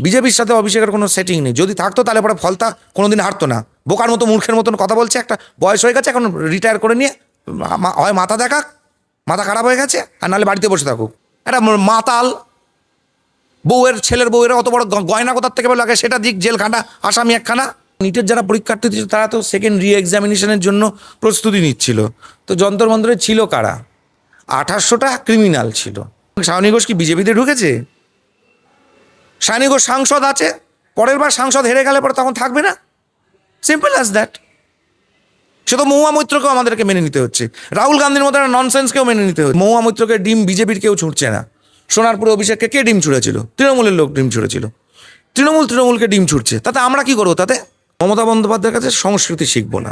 বিজেপির সাথে অভিষেকের কোনো সেটিং নেই। যদি থাকতো তাহলে পরে ফলতা কোনোদিন হারতো না। বোকার মতো মূর্খের মতন কথা বলছে, একটা বয়স হয়ে গেছে, এখন রিটায়ার করে নিয়ে হয় মাথা দেখাক, মাথা খারাপ হয়ে গেছে, আর নাহলে বাড়িতে বসে থাকুক। একটা মাতাল বউয়ের ছেলের বউয়ের অত বড় গয়না কোথার থেকে লাগে, সেটা দিক জেলখানা, আসামি একখানা। নিটের যারা পরীক্ষার্থী দিচ্ছে তারা তো সেকেন্ড রি এক্সামিনেশনের জন্য প্রস্তুতি নিচ্ছিল, তো যন্তর মন্ত্রে ছিল কারা? 2800টা ক্রিমিনাল ছিল। সায়নী ঘোষ কি বিজেপিতে ঢুকেছে? সায়নী ঘোষ সাংসদ আছে, পরের বার সাংসদ হেরে গেলে পরে তখন থাকবে না, সিম্পল অ্যাজ দ্যাট। সে তো মহুয়া মৈত্রকেও আমাদেরকে মেনে নিতে হচ্ছে, রাহুল গান্ধীর মতো একটা ননসেন্সকেও মেনে নিতে হচ্ছে। মহুয়া মৈত্রকে ডিম বিজেপির কেউ ছুটছে না। সোনারপুরে অভিষেককে কে ডিম ছুঁড়েছিল? তৃণমূলের লোক ডিম ছুঁড়েছিল। তৃণমূলকে ডিম ছুটছে, তাতে আমরা কি করবো? তাতে মমতা বন্দ্যোপাধ্যায়ের কাছে সংস্কৃতি শিখবো না।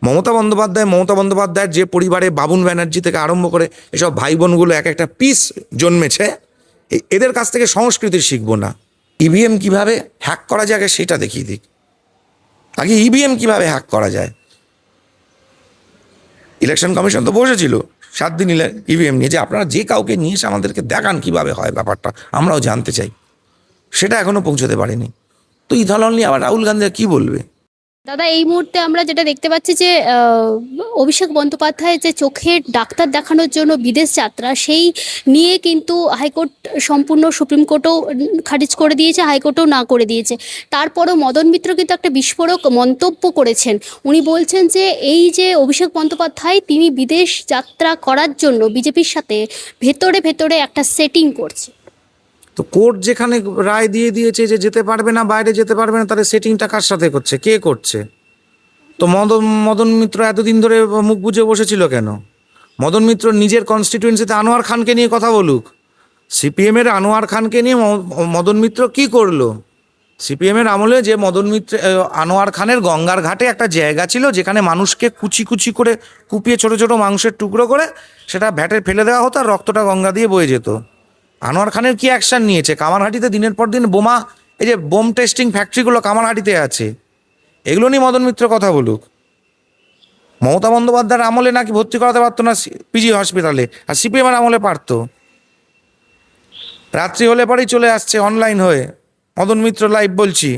মমতা বন্দ্যোপাধ্যায়ের যে পরিবারে বাবুন ব্যানার্জি থেকে আরম্ভ করে এসব ভাই বোনগুলো এক একটা পিস জন্মেছে, এদের কাছ থেকে সংস্কৃতি শিখবো না। ইভিএম কিভাবে হ্যাক করা যায় সেটা দেখিয়ে দিক। আগে ইভিএম কিভাবে হ্যাক করা যায়। ইলেকশন কমিশন তো বসেছিল 7 দিন ইভিএম নিয়ে, যে আপনারা যে কাউকে নিয়ে এসে আমাদেরকে দেখান কিভাবে হয় ব্যাপারটা, আমরাও জানতে চাই। সেটা এখনো পৌঁছতে পারেনি। তো এই ধরনের নিয়ে আবার রাহুল গান্ধী কি বলবে? দাদা, এই মুহূর্তে আমরা যেটা দেখতে পাচ্ছি যে অভিষেক বন্দ্যোপাধ্যায় যে চোখের ডাক্তার দেখানোর জন্য বিদেশ যাত্রা, সেই নিয়ে কিন্তু হাইকোর্ট সম্পূর্ণ, সুপ্রিম কোর্টও খারিজ করে দিয়েছে, হাইকোর্টও না করে দিয়েছে। তারপরও মদন মিত্র কিন্তু একটা বিস্ফোরক মন্তব্য করেছেন। উনি বলছেন যে এই যে অভিষেক বন্দ্যোপাধ্যায়, তিনি বিদেশ যাত্রা করার জন্য বিজেপির সাথে ভেতরে ভেতরে একটা সেটিং করছে। তো কোর্ট যেখানে রায় দিয়ে দিয়েছে যে যেতে পারবে না, বাইরে যেতে পারবে না, তাহলে সেটিংটা কার সাথে করছে, কে করছে? তো মদন মিত্র এতদিন ধরে মুখ বুজে বসেছিল কেন? মদন মিত্র নিজের কনস্টিটিউয়েন্সিতে আনোয়ার খানকে নিয়ে কথা বলুক। সিপিএমের আনোয়ার খানকে নিয়ে মদন মিত্র কি করলো? সিপিএমের আমলে যে আনোয়ার খানের গঙ্গার ঘাটে একটা জায়গা ছিল, যেখানে মানুষকে কুচি কুচি করে কুপিয়ে ছোট ছোট মাংসের টুকরো করে সেটা ভ্যাটে ফেলে দেওয়া হতো, আর রক্তটা গঙ্গা দিয়ে বয়ে যেত। আনোয়ার খানের কি অ্যাকশন নিয়েছে? কামারহাটিতে দিনের পর দিন বোমা, এই যে বোম টেস্টিং ফ্যাক্টরিগুলো কামারহাটিতে আছে, এগুলো নিয়ে মদন মিত্র কথা বলুক। মমতা বন্দ্যোপাধ্যায়ের আমলে নাকি ভর্তি করাতে পারতো না পিজি হসপিটালে, আর সিপিএমের আমলে পারতো। রাত্রি হলে পরেই চলে আসছে অনলাইন হয়ে মদন মিত্র লাইভ বলছি।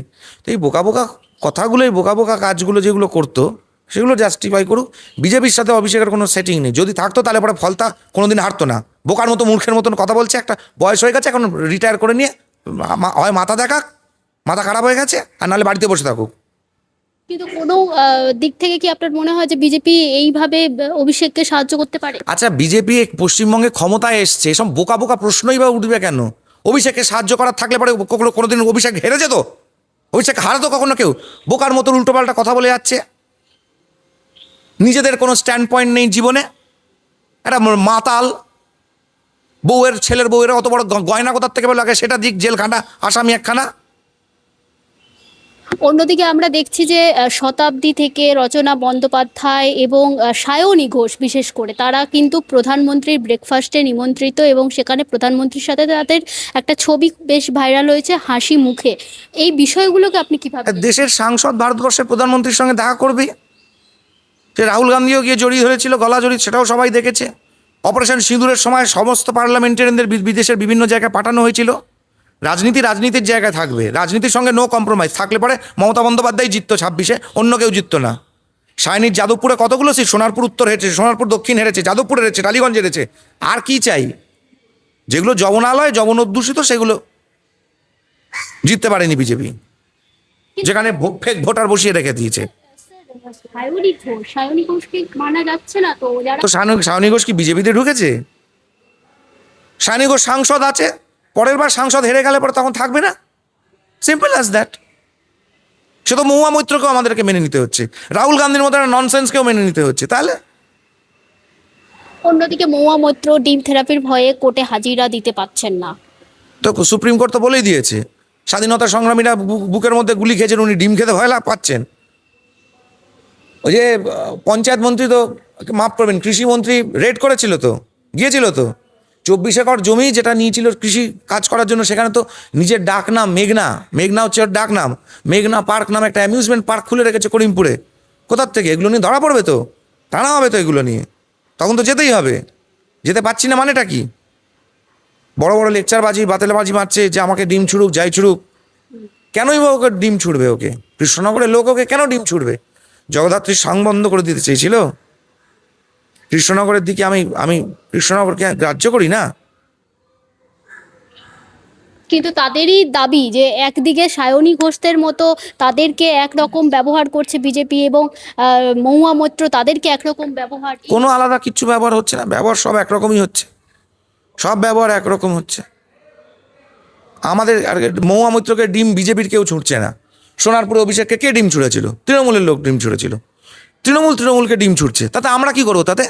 তো এই বোকা বোকা কথাগুলো, এই বোকা বোকা কাজগুলো যেগুলো করতো, সেগুলো জাস্টিফাই করুক। বিজেপির সাথে অভিষেকের কোনো সেটিং নেই। যদি থাকতো তাহলে পরে ফলতা কোনোদিন হারতো না। বোকার মতো মূর্খের মতন কথা বলছে, একটা বয়স হয়ে গেছে, এখন রিটায়ার করে নিয়ে হয় মাথা দেখাক, মাথা খারাপ হয়ে গেছে, আর নাহলে বাড়িতে বসে থাকুক। কিন্তু কোনো দিক থেকে কি আপনার মনে হয় যে বিজেপি এইভাবে অভিষেককে সাহায্য করতে পারে? আচ্ছা, বিজেপি পশ্চিমবঙ্গে ক্ষমতায় এসছে, এসব বোকা বোকা প্রশ্নই বা উঠবে কেন? অভিষেককে সাহায্য করার থাকলে পরে কোনোদিন অভিষেক হেরে যেত? অভিষেক হারাতো কখনো কেউ? বোকার মতো উল্টোপাল্টা কথা বলে যাচ্ছে, নিজেদের কোনো স্ট্যান্ড পয়েন্ট নেই জীবনে। একটা মাতাল বউয়ের ছেলের বউয়ের অত বড় গয়না কোথার থেকে লাগে, সেটা দিক জেলখানা, আসামি একখানা। অন্যদিকে আমরা দেখছি যে শতাব্দী থেকে রচনা বন্দ্যোপাধ্যায় এবং সায়নী ঘোষ বিশেষ করে, তারা কিন্তু প্রধানমন্ত্রীর ব্রেকফাস্টে নিমন্ত্রিত, এবং সেখানে প্রধানমন্ত্রীর সাথে তাদের একটা ছবি বেশ ভাইরাল হয়েছে হাসি মুখে। এই বিষয়গুলোকে আপনি কিভাবে? দেশের সাংসদ ভারতবর্ষের প্রধানমন্ত্রীর সঙ্গে দেখা করবে। সে রাহুল গান্ধীও গিয়ে জড়িয়ে ধরেছিল, গলা জড়িয়ে, সেটাও সবাই দেখেছে। অপারেশন সিঁদুরের সময় সমস্ত পার্লামেন্টারিয়ানদের বিদেশের বিভিন্ন জায়গায় পাঠানো হয়েছিল। রাজনীতির জায়গায় থাকবে, রাজনীতির সঙ্গে নো কম্প্রোমাইজ। থাকলে পরে মমতা বন্দ্যোপাধ্যায় জিততো 26-এ, অন্য কেউ জিততো না। সায়নীর যাদবপুরে কতগুলো সিট, সোনারপুর উত্তর হেরেছে, সোনারপুর দক্ষিণ হেরেছে, যাদবপুর হেরেছে, টালিগঞ্জ হেরেছে। আর কি চাই? যেগুলো যবনালয়, যবন অধ্যুষিত, সেগুলো জিততে পারেনি বিজেপি, যেখানে ফেক ভোটার বসিয়ে রেখে দিয়েছে। সায়নী ঘোষকে মানা যাচ্ছে না তো? তো সায়নী ঘোষ কি বিজেপিতে ঢুকেছে? সায়নী ঘোষ সাংসদ আছে, পরের বার সাংসদ হেরে গেলে পরে তখন থাকবে না, সিম্পল অ্যাজ দ্যাট। সে তো মহুয়া মৈত্রকেও আমাদেরকে মেনে নিতে হচ্ছে, রাহুল গান্ধীর মতো একটা ননসেন্সকেও মেনে নিতে হচ্ছে। তাহলে অন্যদিকে মহুয়া মৈত্র ডিম থেরাপির ভয়ে কোর্টে হাজিরা দিতে পারছেন না। তো সুপ্রিম কোর্ট তো বলেই দিয়েছে, স্বাধীনতা সংগ্রামীরা বুকের মধ্যে গুলি খেয়েছেন, উনি ডিম খেতে ভয় পাচ্ছেন। ওই যে পঞ্চায়েত মন্ত্রী, তো মাফ করবেন, কৃষিমন্ত্রী রেড করেছিল, তো গিয়েছিল তো 24 একর জমি যেটা নিয়েছিল কৃষি কাজ করার জন্য, সেখানে তো নিজের ডাক নাম মেঘনা হচ্ছে ওর ডাক নাম। মেঘনা পার্ক নামে একটা অ্যামিউজমেন্ট পার্ক খুলে রেখেছে করিমপুরে। কোথার থেকে? এগুলো নিয়ে ধরা পড়বে তো, টানা হবে তো এগুলো নিয়ে, তখন তো যেতেই হবে। যেতে পারছি না মানেটা কি? বড় বড় লেকচারবাজি, বাতেলবাজি মারছে যে আমাকে ডিম ছুড়ুক, যাই ছুড়ুক। কেনই বা ওকে ডিম ছুড়বে? ওকে কৃষ্ণনগরের লোক ওকে কেন ডিম ছুড়বে? জগদ্ধাত্রীর সাং বন্ধ করে দিতে চেয়েছিল। কৃষ্ণনগরের দিকে আমি কৃষ্ণনগরকে গ্রাহ্য করি না। কিন্তু তাদেরই দাবি যে একদিকে সায়নী ঘোষদের মতো তাদেরকে একরকম ব্যবহার করছে বিজেপি, এবং মহুয়া মৈত্র তাদেরকে একরকম ব্যবহার। কোনো আলাদা কিচ্ছু ব্যবহার হচ্ছে না, ব্যবহার সব একরকমই হচ্ছে, সব ব্যবহার একরকম হচ্ছে। আমাদের মহুয়া মৈত্রকে ডিম বিজেপির কেউ ছুটছে না। সোনারপুরে অভিষেককে কে ডিম ছুঁড়েছিল? তৃণমূলের লোক ডিম ছুঁড়েছিল। তৃণমূলকে ডিম ছুটছে, তাতে আমরা কি করবো? তাতে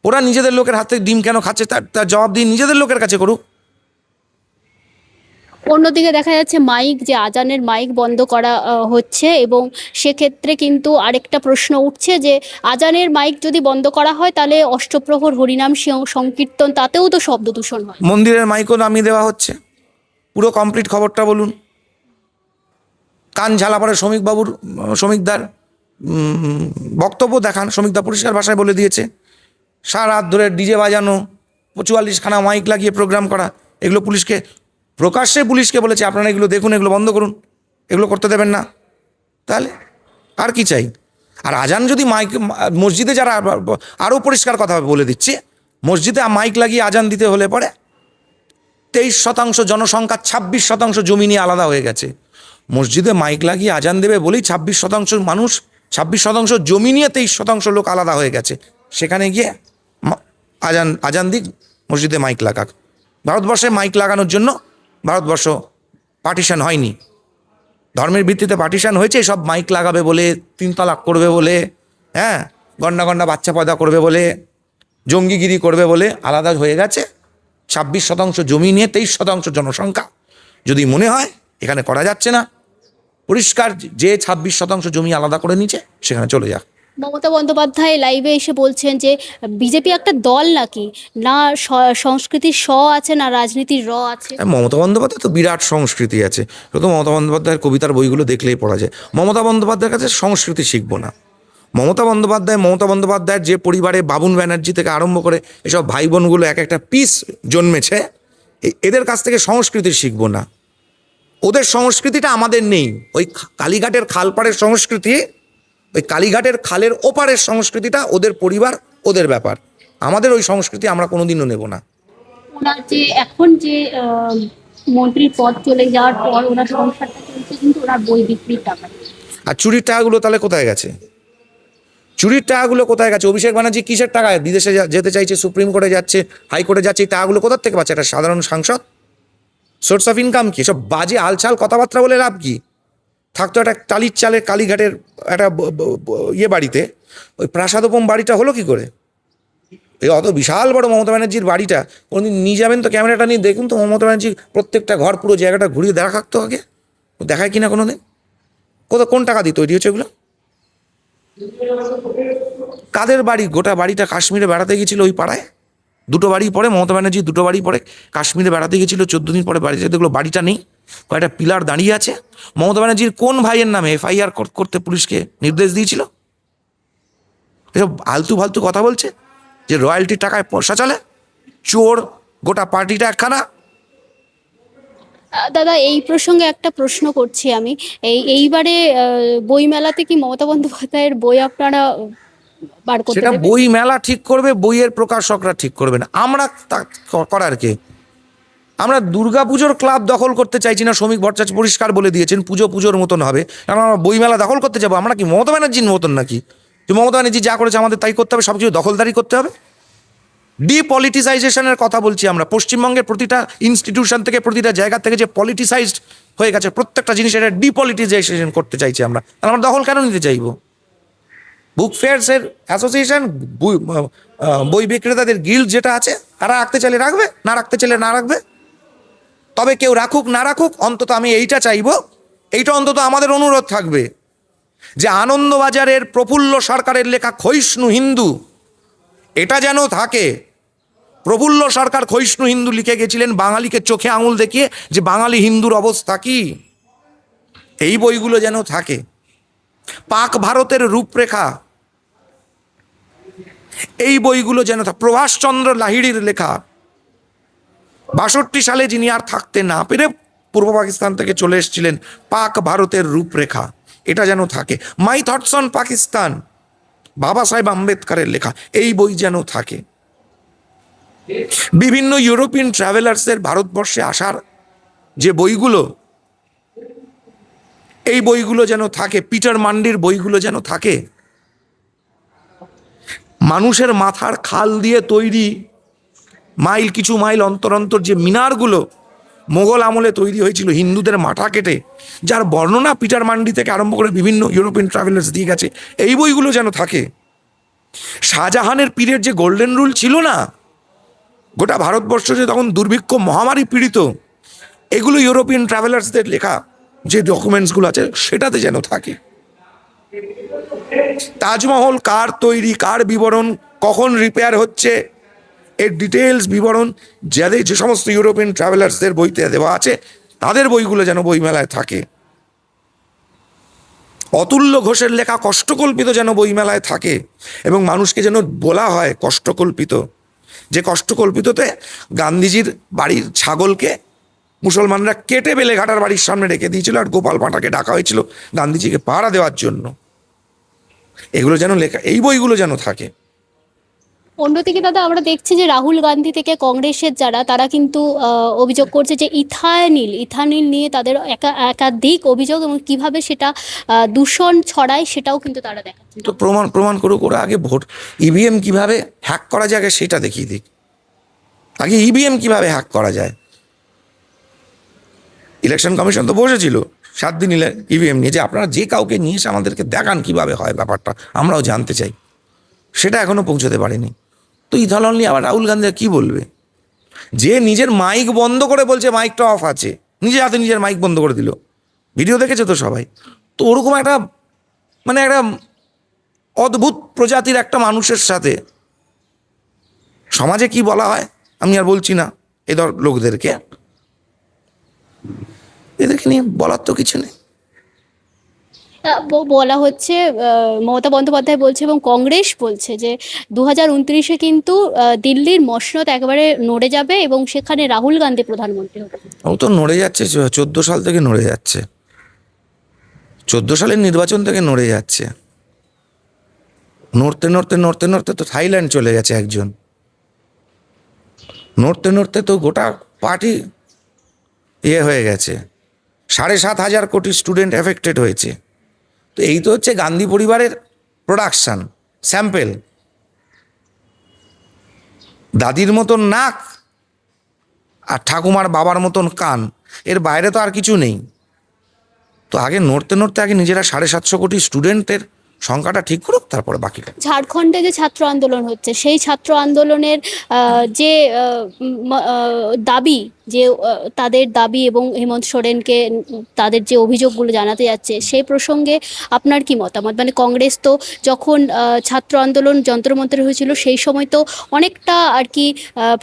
ওরা নিজেদের লোকের হাত থেকে ডিম কেন খাচ্ছে তার জবাব দিন নিজেদের লোকের কাছে করুক। অন্যদিকে দেখা যাচ্ছে মাইক, যে আজানের মাইক বন্ধ করা হচ্ছে, এবং সেক্ষেত্রে কিন্তু আরেকটা প্রশ্ন উঠছে যে আজানের মাইক যদি বন্ধ করা হয় তাহলে অষ্টপ্রহর হরিনাম সংকীর্তন, তাতেও তো শব্দ দূষণ হয়। মন্দিরের মাইকও নামিয়ে দেওয়া হচ্ছে। পুরো কমপ্লিট খবরটা বলুন। কান ঝালাপাড়ে শ্রমিকদার বক্তব্য দেখান। শ্রমিকদা পরিষ্কার ভাষায় বলে দিয়েছে, সারা রাত ধরে ডিজে বাজানো, 44খানা মাইক লাগিয়ে প্রোগ্রাম করা, এগুলো প্রকাশ্যে পুলিশকে বলেছে আপনারা এগুলো দেখুন, এগুলো বন্ধ করুন, এগুলো করতে দেবেন না। তাহলে আর কি চাই? আর আজান যদি মসজিদে যারা, আরও পরিষ্কার কথা বলে দিচ্ছে, মসজিদে মাইক লাগিয়ে আজান দিতে হলে পরে 23% জনসংখ্যা 26% জমি নিয়ে আলাদা হয়ে গেছে। মসজিদে মাইক লাগিয়ে আজান দেবে বলেই 26% মানুষ, 26% জমি নিয়ে 23% লোক আলাদা হয়ে গেছে। সেখানে গিয়ে আজান দিক, মসজিদে মাইক লাগাক। ভারতবর্ষে মাইক লাগানোর জন্য ভারতবর্ষ পার্টিশন হয়নি, ধর্মের ভিত্তিতে পার্টিশন হয়েছে। সব মাইক লাগাবে বলে, 3 তালাক করবে বলে, হ্যাঁ, গন্ডা গন্ডা বাচ্চা পয়দা করবে বলে, জঙ্গিগিরি করবে বলে আলাদা হয়ে গেছে। 26% জমি নিয়ে 23% জনসংখ্যা। যদি মনে হয় এখানে করা যাচ্ছে না, পরিষ্কার যে 26% জমি আলাদা করে নিচ্ছে সেখানে চলে যাক। মমতা বন্দ্যোপাধ্যায় লাইভে এসে বলছেন যে বিজেপি একটা দল নাকি, না সংস্কৃতির স আছে না রাজনীতির র আছে। মমতা বন্দ্যোপাধ্যায় তো বিরাট সংস্কৃতি আছে, শুধু মমতা বন্দ্যোপাধ্যায়ের কবিতার বইগুলো দেখলেই পড়া যায়। মমতা বন্দ্যোপাধ্যায়ের কাছে সংস্কৃতি শিখবো না। মমতা বন্দ্যোপাধ্যায়ের যে পরিবারে বাবুন ব্যানার্জি থেকে আরম্ভ করে এসব ভাই বোনগুলো এক একটা পিস জন্মেছে, এদের কাছ থেকে সংস্কৃতি শিখবো না। ওদের সংস্কৃতিটা আমাদের নেই। ওই কালীঘাটের খালপাড়ের সংস্কৃতি, ওই কালীঘাটের খালের ওপারের সংস্কৃতিটা ওদের পরিবার, ওদের ব্যাপার। আমাদের ওই সংস্কৃতি আমরা কোনোদিনও নেব না। ওনার যে এখন যে মন্ত্রীর পদ চলে যাওয়ার পর ওনার সংসারটা চলছে কিন্তু ওনার বই বিক্রির টাকা। আর চুরির টাকাগুলো তাহলে কোথায় গেছে? চুরির টাকাগুলো কোথায় গেছে? অভিষেক ব্যানার্জি কিসের টাকায় বিদেশে যেতে চাইছে, সুপ্রিম কোর্টে যাচ্ছে, হাইকোর্টে যাচ্ছে, এই টাকাগুলো কোথার থেকে পাচ্ছে? একটা সাধারণ সাংসদ সোর্স অফ ইনকাম কি? সব বাজে আলছাল কথাবার্তা বলে লাভ কি? থাকতো একটা টালির চালের কালীঘাটের একটা বাড়িতে, ওই প্রাসাদোপম বাড়িটা হলো কি করে? এই অত বিশাল বড় মমতা ব্যানার্জির বাড়িটা কোনোদিন নিয়ে যাবেন তো, ক্যামেরাটা নিয়ে দেখুন তো মমতা ব্যানার্জির প্রত্যেকটা ঘর, পুরো জায়গাটা ঘুরিয়ে দেখাতো আগে, দেখায় কিনা কোনো দিন? কোন টাকা দিয়ে তৈরি হচ্ছে এগুলো? কাদের বাড়ি? গোটা বাড়িটা কাশ্মীরে বেড়াতে গেছিল ওই পাড়ায়, 2টো বাড়ি পরে মমতা ব্যানার্জি, 2টো বাড়ি পরে কাশ্মীরে বেড়াতে গেছিল, 14 দিন পরে বাড়িতে দেখলো বাড়িটা নেই, কয়েকটা পিলার দাঁড়িয়ে আছে। মমতা ব্যানার্জির কোন ভাইয়ের নামে FIR করতে পুলিশকে নির্দেশ দিয়েছিল? এসব আলতু ফালতু কথা বলছে যে রয়্যালটির টাকায় পয়সা চলে। চোর গোটা পার্টিটা একখানা। দাদা, এই প্রসঙ্গে একটা প্রশ্ন করছি আমি। এইবারে বইমেলাতে কি মমতা বন্দ্যোপাধ্যায়ের বই আপনারা বার করতে সেটা দেবেন? বই মেলা ঠিক করবে, বইয়ের প্রকাশকরা ঠিক করবে না, আমরা তা করার কে? আমরা দুর্গাপুজোর ক্লাব দখল করতে চাইছি না। শ্রমিক ভট্টাচার্য পরিষ্কার বলে দিয়েছেন পুজোর মতন হবে। আমরা বইমেলা দখল করতে যাবো? আমরা কি মমতা ব্যানার্জির মতন নাকি যে মমতা ব্যানার্জি যা করেছে আমাদের তাই করতে হবে, সব কিছু দখলদারি করতে হবে? ডিপলিটিসাইজেশনের কথা বলছি আমরা। পশ্চিমবঙ্গের প্রতিটা ইনস্টিটিউশন থেকে, প্রতিটা জায়গা থেকে যে পলিটিসাইজড হয়ে গেছে প্রত্যেকটা জিনিস, এটা ডিপলিটিসাইজেশন করতে চাইছি আমরা। তাহলে আমরা দখল কেন নিতে চাইবো? বুক ফেয়ার্সের অ্যাসোসিয়েশন, বই বিক্রেতাদের গিল্ড যেটা আছে, তারা রাখতে চাইলে রাখবে, না রাখতে চাইলে না রাখবে। তবে কেউ রাখুক না রাখুক, অন্তত আমি এইটা চাইবো, এইটা অন্তত আমাদের অনুরোধ থাকবে যে আনন্দবাজারের প্রফুল্ল সরকারের লেখা ক্ষয়িষ্ণু হিন্দু, এটা যেন থাকে। প্রফুল্ল সরকার ক্ষয়িষ্ণু হিন্দু লিখে গেছিলেন বাঙালিকে চোখে আঙুল দেখিয়ে যে বাঙালি হিন্দুর অবস্থা কি। এই বইগুলো যেন থাকে। পাক ভারতের রূপরেখা, এই বইগুলো যেন থাকে। প্রভাষচন্দ্র লাহিড়ির লেখা, 62 সালে যিনি আর থাকতে না পেরে পূর্ব পাকিস্তান থেকে চলে এসেছিলেন, পাক ভারতের রূপরেখা, এটা যেন থাকে। মাই থটস অন পাকিস্তান, বাবা সাহেব আম্বেদকরের লেখা, এই বই যেন থাকে। বিভিন্ন ইউরোপিয়ান ট্রাভেলার্সের ভারতবর্ষে আসার যে বইগুলো, এই বইগুলো যেন থাকে। পিটার মান্ডির বইগুলো যেন থাকে। মানুষের মাথার খাল দিয়ে তৈরি কিছু মাইল অন্তর অন্তর যে মিনারগুলো মোগল আমলে তৈরি হয়েছিল হিন্দুদের মাথা কেটে, যার বর্ণনা পিটার মান্ডি থেকে আরম্ভ করে বিভিন্ন ইউরোপিয়ান ট্রাভেলার্স দিয়ে গেছে, এই বইগুলো যেন থাকে। শাহজাহানের পীরের যে গোল্ডেন রুল ছিল না, গোটা ভারতবর্ষ যে তখন দুর্ভিক্ষ মহামারী পীড়িত, এগুলো ইউরোপিয়ান ট্রাভেলার্সদের লেখা যে ডকুমেন্টসগুলো আছে সেটাতে যেন থাকে। তাজমহল কার তৈরি, কার বিবরণ, কখন রিপেয়ার হচ্ছে, এর ডিটেলস বিবরণ যে সমস্ত ইউরোপিয়ান ট্রাভেলার্সদের বইতে দেওয়া আছে, তাদের বইগুলো যেন বইমেলায় থাকে। অতুল্য ঘোষের লেখা কষ্টকল্পিত যেন বইমেলায় থাকে, এবং মানুষকে যেন বলা হয় কষ্টকল্পিত, যে কষ্টকল্পিততে গান্ধীজির বাড়ির ছাগলকে মুসলমানরা কেটে বেলেঘাটার বাড়ির সামনে রেখে দিয়েছিল, আর গোপাল ভাঁটাকে ডাকা হয়েছিল গান্ধীজিকে পাহারা দেওয়ার জন্য। এগুলো যেন লেখা, এই বইগুলো যেন থাকে। অন্যদিকে দাদা আমরা দেখছি যে রাহুল গান্ধী থেকে কংগ্রেসের যারা, তারা কিন্তু অভিযোগ করছে যে ইথানিল নিয়ে তাদের একাধিক অভিযোগ, এবং কিভাবে সেটা দূষণ ছড়ায় সেটাও কিন্তু তারা দেখাচ্ছে। তো প্রমাণ করুক ওরা। আগে ভোট ইভিএম কিভাবে হ্যাক করা যায় আগে সেটা দেখিয়ে দিক। আগে ইভিএম কিভাবে হ্যাক করা যায়। ইলেকশন কমিশন তো বসেছিল 7 দিন ইভিএম নিয়ে, যে আপনারা যে কাউকে নিয়ে এসে আমাদেরকে দেখান কিভাবে হয় ব্যাপারটা, আমরাও জানতে চাই। সেটা এখনো পৌঁছতে পারেনি। তো ইথানল নিয়ে আবার রাহুল গান্ধী কি বলবে? যে নিজের মাইক বন্ধ করে বলছে মাইকটা অফ আছে, নিজে হাতে নিজের মাইক বন্ধ করে দিল, ভিডিও দেখেছে তো সবাই। তো ওরকম একটা একটা অদ্ভুত প্রজাতির একটা মানুষের সাথে সমাজে কি বলা হয় আমি আর বলছি না, লোকদেরকে, এদেরকে নিয়ে বলার তো কিছু নেই। বলা হচ্ছে, মমতা বন্দ্যোপাধ্যায় বলছে এবং কংগ্রেস বলছে যে 2029-এ কিন্তু দিল্লির মসনদ একেবারে নড়ে যাবে এবং সেখানে রাহুল গান্ধী প্রধানমন্ত্রী হবে। ও তো নড়ে যাচ্ছে, 14 সাল থেকে নড়ে যাচ্ছে, 14 সালের নির্বাচন থেকে নড়ে যাচ্ছে। নড়তে নড়তে নড়তে নড়তে তো থাইল্যান্ড চলে গেছে একজন, নড়তে নড়তে তো গোটা পার্টি হয়ে গেছে। 7,500 কোটি স্টুডেন্ট এফেক্টেড হয়েছে। তো এই তো হচ্ছে গান্ধী পরিবারের প্রোডাকশান স্যাম্পেল। দাদির মতন নাক আর ঠাকুমার বাবার মতন কান, এর বাইরে তো আর কিছু নেই। তো আগে নড়তে নড়তে আগে নিজেরা 750 কোটি স্টুডেন্টের সংখ্যাটা ঠিক করুক, তারপরে বাকিটা। ঝাড়খণ্ডে যে ছাত্র আন্দোলন হচ্ছে, সেই ছাত্র আন্দোলনের যে দাবি, যে তাদের দাবি এবং হেমন্ত সোরেনকে তাদের যে অভিযোগগুলো জানাতে যাচ্ছে, সেই প্রসঙ্গে আপনার কি মতামত? কংগ্রেস তো যখন ছাত্র আন্দোলন যন্ত্রমন্ত্র হয়েছিল সেই সময় তো অনেকটা আর কি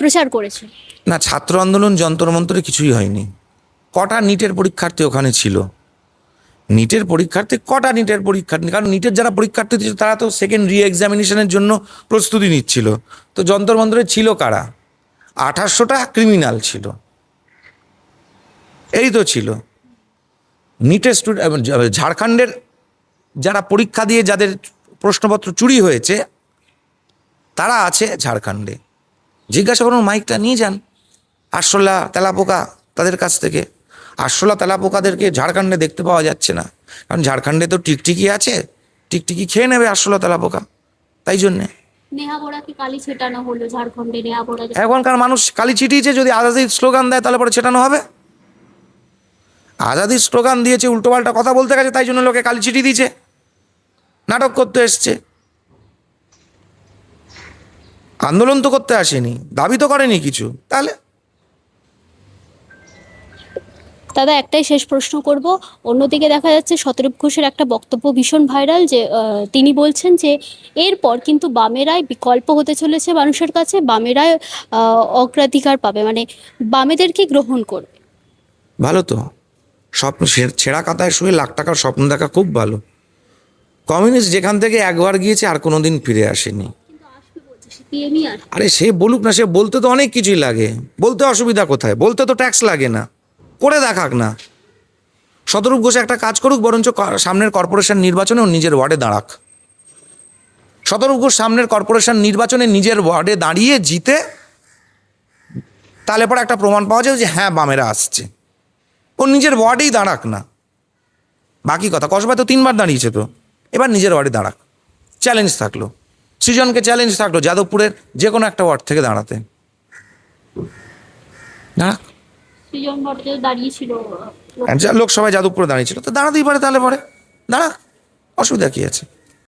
প্রচার করেছে। না, ছাত্র আন্দোলন যন্ত্রমন্ত্রে কিছুই হয়নি। কটা নিটের পরীক্ষার্থী ওখানে ছিল? কটা নিটের পরীক্ষার্থী, কারণ নিটের যারা পরীক্ষার্থী ছিল তারা তো সেকেন্ড এক্সামিনেশনের জন্য প্রস্তুতি নিচ্ছিল। তো যন্ত্রমন্ত্রে ছিল কারা? 2800টা ক্রিমিনাল ছিল, এই তো ছিল। নিটের ঝাড়খণ্ডের যারা পরীক্ষা দিয়ে যাদের প্রশ্নপত্র চুরি হয়েছে তারা আছে ঝাড়খণ্ডে। জিজ্ঞাসা করুন, মাইকটা নিয়ে যান আরশোলা তেলাপোকা তাদের কাছ থেকে। আরশোলা তেলাপোকাদেরকে ঝাড়খণ্ডে দেখতে পাওয়া যাচ্ছে না, কারণ ঝাড়খণ্ডে তো টিকটিকি আছে, টিকটিকি খেয়ে নেবে আরশোলা তেলাপোকা, তাই জন্যে। এখনকার মানুষ কালি ছিটিয়েছে, যদি আজাদির স্লোগান দেয় তাহলে পরে ছেটানো হবে? আজাদির স্লোগান দিয়েছে, উল্টোপাল্টা কথা বলতে গেছে, তাই জন্য লোকে কালি ছিটিয়ে দিয়েছে, নাটক করতে এসছে। আন্দোলন তো করতে আসেনি, দাবি তো করেনি কিছু। তাহলে দাদা একটাই শেষ প্রশ্ন করব। অন্যদিকে দেখা যাচ্ছে শতরূপ ঘোষের একটা বক্তব্য ভীষণ ভাইরাল, যে তিনি বলছেন যে এরপর কিন্তু বামেরাই বিকল্প হতে চলেছে মানুষের কাছে, বামেরাই অগ্রাধিকার পাবে, বামেদেরকে গ্রহণ করবে। ভালো তো, স্বপ্ন ছেঁড়া কাতায় শুয়ে লাখ টাকার স্বপ্ন দেখা খুব ভালো। কমিউনিস্ট যেখান থেকে একবার গিয়েছে আর কোনোদিন ফিরে আসেনি। আরে সে বলুক না, সে বলতে তো অনেক কিছুই লাগে, বলতে অসুবিধা কোথায়? বলতে তো ট্যাক্স লাগে না। করে দেখাক না। শতরূপ ঘোষ একটা কাজ করুক, বরঞ্চ সামনের কর্পোরেশন নির্বাচনে ও নিজের ওয়ার্ডে দাঁড়াক। শতরূপ ঘোষ সামনের কর্পোরেশন নির্বাচনে নিজের ওয়ার্ডে দাঁড়িয়ে জিতে, তাহলে পরে একটা প্রমাণ পাওয়া যায় যে হ্যাঁ বামেরা আসছে। ও নিজের ওয়ার্ডেই দাঁড়াক না, বাকি কথা। কসবায় তো 3 বার দাঁড়িয়েছে, তো এবার নিজের ওয়ার্ডে দাঁড়াক। চ্যালেঞ্জ থাকলো, সৃজনকে চ্যালেঞ্জ থাকলো যাদবপুরের যে কোনো একটা ওয়ার্ড থেকে দাঁড়াতে, দাঁড়াক। সৃজন ভট্টাচার্য দাঁড়িয়েছিল লোকসভায় যাদবপুরে দাঁড়িয়েছিল, তো দাঁড়াতেই পারে, তাহলে পরে দাঁড়াক, অসুবিধা কী আছে?